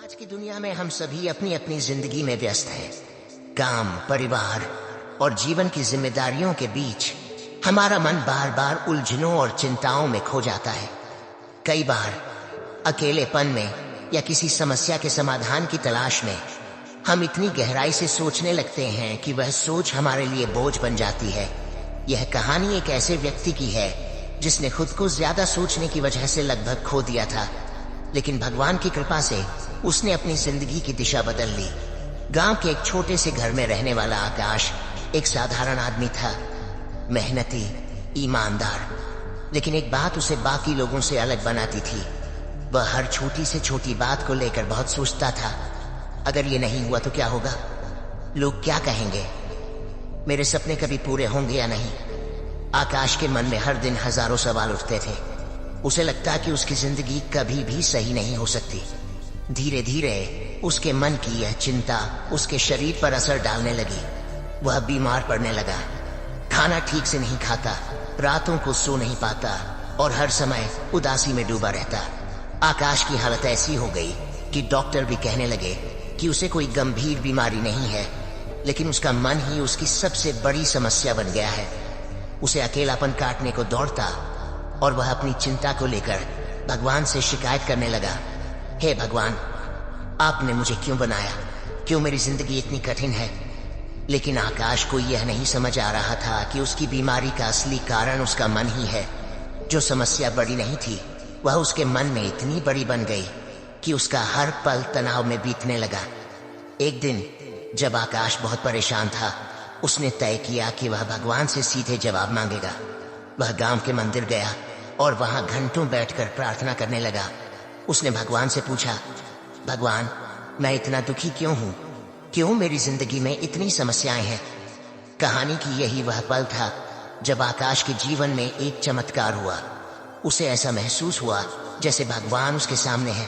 आज की दुनिया में हम सभी अपनी अपनी जिंदगी में व्यस्त हैं। काम, परिवार और जीवन की जिम्मेदारियों के बीच हमारा मन बार बार उलझनों और चिंताओं में खो जाता है। कई बार अकेलेपन में या किसी समस्या के समाधान की तलाश में हम इतनी गहराई से सोचने लगते हैं कि वह सोच हमारे लिए बोझ बन जाती है। यह कहानी एक ऐसे व्यक्ति की है जिसने खुद को ज्यादा सोचने की वजह से लगभग खो दिया था, लेकिन भगवान की कृपा से उसने अपनी जिंदगी की दिशा बदल ली। गांव के एक छोटे से घर में रहने वाला आकाश एक साधारण आदमी था, मेहनती, ईमानदार, लेकिन एक बात उसे बाकी लोगों से अलग बनाती थी। वह हर छोटी से छोटी बात को लेकर बहुत सोचता था। अगर ये नहीं हुआ तो क्या होगा? लोग क्या कहेंगे? मेरे सपने कभी पूरे होंगे या नहीं? आकाश के मन में हर दिन हजारों सवाल उठते थे। उसे लगता कि उसकी जिंदगी कभी भी सही नहीं हो सकती। धीरे धीरे उसके मन की यह चिंता उसके शरीर पर असर डालने लगी। वह बीमार पड़ने लगा, खाना ठीक से नहीं खाता, रातों को सो नहीं पाता और हर समय उदासी में डूबा रहता। आकाश की हालत ऐसी हो गई कि डॉक्टर भी कहने लगे कि उसे कोई गंभीर बीमारी नहीं है, लेकिन उसका मन ही उसकी सबसे बड़ी समस्या बन गया है। उसे अकेलापन काटने को दौड़ता और वह अपनी चिंता को लेकर भगवान से शिकायत करने लगा। हे भगवान, आपने मुझे क्यों बनाया? क्यों मेरी जिंदगी इतनी कठिन है? लेकिन आकाश को यह नहीं समझ आ रहा था कि उसकी बीमारी का असली कारण उसका मन ही है। जो समस्या बड़ी नहीं थी, वह उसके मन में इतनी बड़ी बन गई कि उसका हर पल तनाव में बीतने लगा। एक दिन जब आकाश बहुत परेशान था, उसने तय किया कि वह भगवान से सीधे जवाब मांगेगा। वह गांव के मंदिर गया और वहां घंटों बैठकर प्रार्थना करने लगा। उसने भगवान से पूछा, भगवान, मैं इतना दुखी क्यों हूं? क्यों मेरी जिंदगी में इतनी समस्याएं हैं? कहानी की यही वह पल था जब आकाश के जीवन में एक चमत्कार हुआ। उसे ऐसा महसूस हुआ जैसे भगवान उसके सामने है।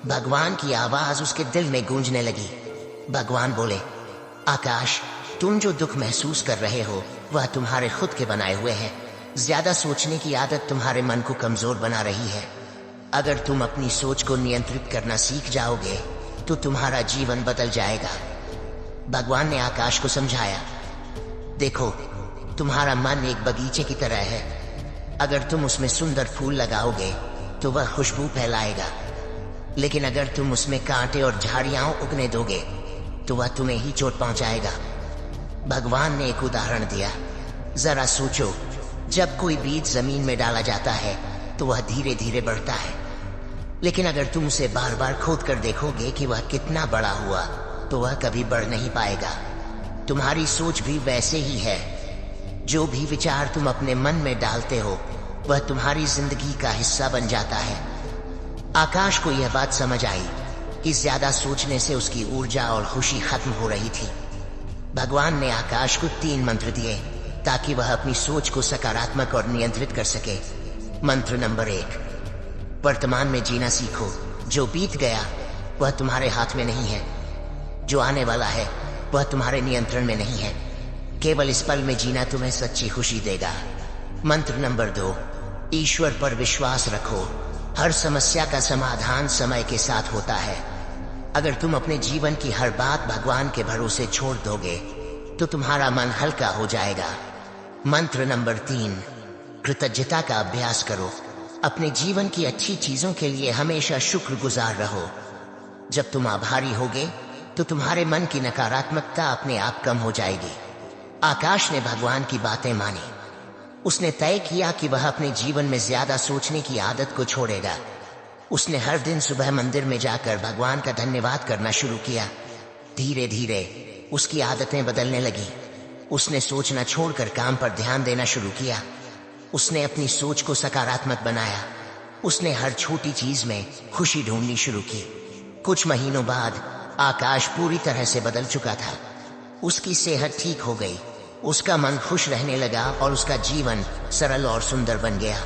भगवान की आवाज उसके दिल में गूंजने लगी। भगवान बोले, आकाश, तुम जो दुख महसूस कर रहे हो वह तुम्हारे खुद के बनाए हुए हैं। ज्यादा सोचने की आदत तुम्हारे मन को कमजोर बना रही है। अगर तुम अपनी सोच को नियंत्रित करना सीख जाओगे तो तुम्हारा जीवन बदल जाएगा। भगवान ने आकाश को समझाया, देखो, तुम्हारा मन एक बगीचे की तरह है। अगर तुम उसमें सुंदर फूल लगाओगे तो वह खुशबू फैलाएगा, लेकिन अगर तुम उसमें कांटे और झाड़ियां उगने दोगे तो वह तुम्हें ही चोट पहुंचाएगा। भगवान ने एक उदाहरण दिया, जरा सोचो, जब कोई बीज जमीन में डाला जाता है तो वह धीरे धीरे बढ़ता है, लेकिन अगर तुम उसे बार बार खोद कर देखोगे कि वह कितना बड़ा हुआ तो वह कभी बढ़ नहीं पाएगा। तुम्हारी सोच भी वैसे ही है। जो भी विचार तुम अपने मन में डालते हो वह तुम्हारी जिंदगी का हिस्सा बन जाता है। आकाश को यह बात समझ आई कि ज्यादा सोचने से उसकी ऊर्जा और खुशी खत्म हो रही थी। भगवान ने आकाश को 3 मंत्र दिए ताकि वह अपनी सोच को सकारात्मक और नियंत्रित कर सके। मंत्र नंबर 1, वर्तमान में जीना सीखो। जो बीत गया वह तुम्हारे हाथ में नहीं है। जो आने वाला है वह तुम्हारे नियंत्रण में नहीं है। केवल इस पल में जीना तुम्हें सच्ची खुशी देगा। मंत्र नंबर 2, ईश्वर पर विश्वास रखो। हर समस्या का समाधान समय के साथ होता है। अगर तुम अपने जीवन की हर बात भगवान के भरोसे छोड़ दोगे तो तुम्हारा मन हल्का हो जाएगा। मंत्र नंबर 3, कृतज्ञता का अभ्यास करो। अपने जीवन की अच्छी चीजों के लिए हमेशा शुक्रगुजार रहो। जब तुम आभारी होगे तो तुम्हारे मन की नकारात्मकता अपने आप कम हो जाएगी। आकाश ने भगवान की बातें मानी। उसने तय किया कि वह अपने जीवन में ज्यादा सोचने की आदत को छोड़ेगा। उसने हर दिन सुबह मंदिर में जाकर भगवान का धन्यवाद करना शुरू किया। धीरे धीरे उसकी आदतें बदलने लगी। उसने सोचना छोड़कर काम पर ध्यान देना शुरू किया। उसने अपनी सोच को सकारात्मक बनाया। उसने हर छोटी चीज में खुशी ढूंढनी शुरू की। कुछ महीनों बाद आकाश पूरी तरह से बदल चुका था। उसकी सेहत ठीक हो गई, उसका मन खुश रहने लगा और उसका जीवन सरल और सुंदर बन गया।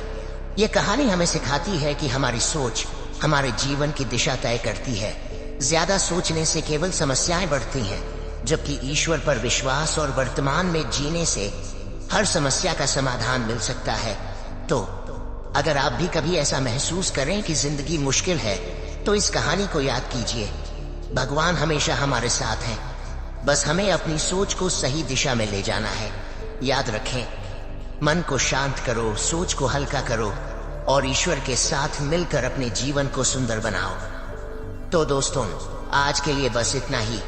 यह कहानी हमें सिखाती है कि हमारी सोच हमारे जीवन की दिशा तय करती है। ज्यादा सोचने से केवल समस्याएं बढ़ती हैं, जबकि ईश्वर पर विश्वास और वर्तमान में जीने से हर समस्या का समाधान मिल सकता है। तो अगर आप भी कभी ऐसा महसूस करें कि जिंदगी मुश्किल है, तो इस कहानी को याद कीजिए। भगवान हमेशा हमारे साथ हैं, बस हमें अपनी सोच को सही दिशा में ले जाना है। याद रखें, मन को शांत करो, सोच को हल्का करो और ईश्वर के साथ मिलकर अपने जीवन को सुंदर बनाओ। तो दोस्तों, आज के लिए बस इतना ही।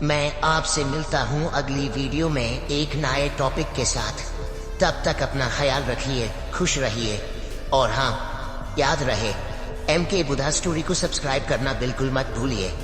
मैं आपसे मिलता हूं अगली वीडियो में एक नए टॉपिक के साथ। तब तक अपना ख्याल रखिए, खुश रहिए और हाँ, याद रहे, MK बुधा स्टोरी को सब्सक्राइब करना बिल्कुल मत भूलिए।